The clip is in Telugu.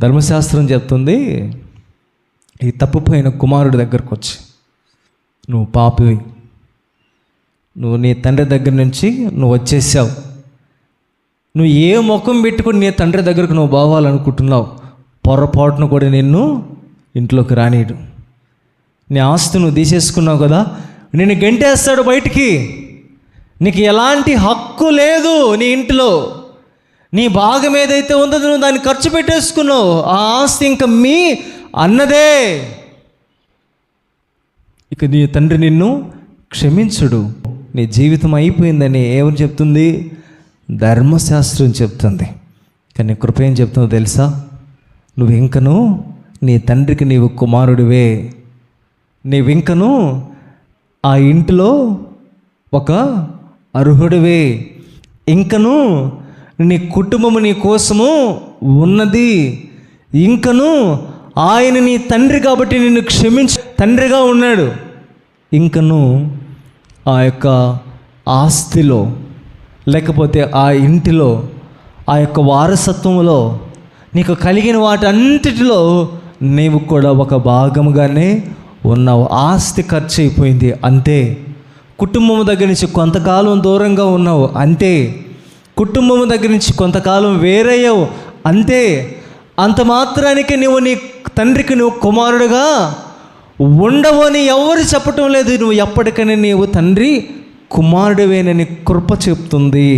ధర్మశాస్త్రం చెప్తుంది, ఈ తప్పిపోయిన కుమారుడి దగ్గరకు వచ్చి, నువ్వు పాపివి, నువ్వు నీ తండ్రి దగ్గర నుంచి నువ్వు వచ్చేసావు, నువ్వు ఏ ముఖం పెట్టుకుని నీ తండ్రి దగ్గరకు నువ్వు పోవాలనుకుంటున్నావు, పొరపాటును కూడా నిన్ను ఇంట్లోకి రానీయడు. నీ ఆస్తి నువ్వు తీసేసుకున్నావు కదా, నిన్ను గెంటేస్తాడు బయటికి. నీకు ఎలాంటి హక్కు లేదు నీ ఇంట్లో. నీ భాగం ఏదైతే ఉందో నువ్వు దాన్ని ఖర్చు పెట్టేసుకున్నావు. ఆ ఆస్తి ఇంకా మీ అన్నదే. ఇక నీ తండ్రి నిన్ను క్షమించడు. నీ జీవితం అయిపోయిందని ఏమని చెప్తుంది? ధర్మశాస్త్రం చెప్తుంది. కానీ కృప ఏం చెప్తుందో తెలుసా? నువ్వు ఇంకను నీ తండ్రికి నీవు కుమారుడివే. నీవింకను ఆ ఇంటిలో ఒక అర్హుడివే. ఇంకను నీ కుటుంబము నీ కోసము ఉన్నది. ఇంకను ఆయన నీ తండ్రి కాబట్టి నిన్ను తండ్రిగా ఉన్నాడు. ఇంకను ఆ యొక్క ఆస్తిలో, లేకపోతే ఆ ఇంటిలో, ఆ యొక్క వారసత్వంలో నీకు కలిగిన వాటన్నిటిలో నీవు కూడా ఒక భాగముగానే ఉన్నావు. ఆస్తి ఖర్చు అయిపోయింది అంతే. కుటుంబం దగ్గర నుంచి కొంతకాలం దూరంగా ఉన్నావు అంతే. కుటుంబం దగ్గర నుంచి కొంతకాలం వేరయ్యావు అంతే. అంత మాత్రానికి నువ్వు నీ తండ్రికి నువ్వు కుమారుడుగా ఉండవు అని ఎవరు చెప్పటం లేదు. నువ్వు ఎప్పటికైనా నీవు తండ్రి కుమారుడివేనని కృప చెప్తుంది.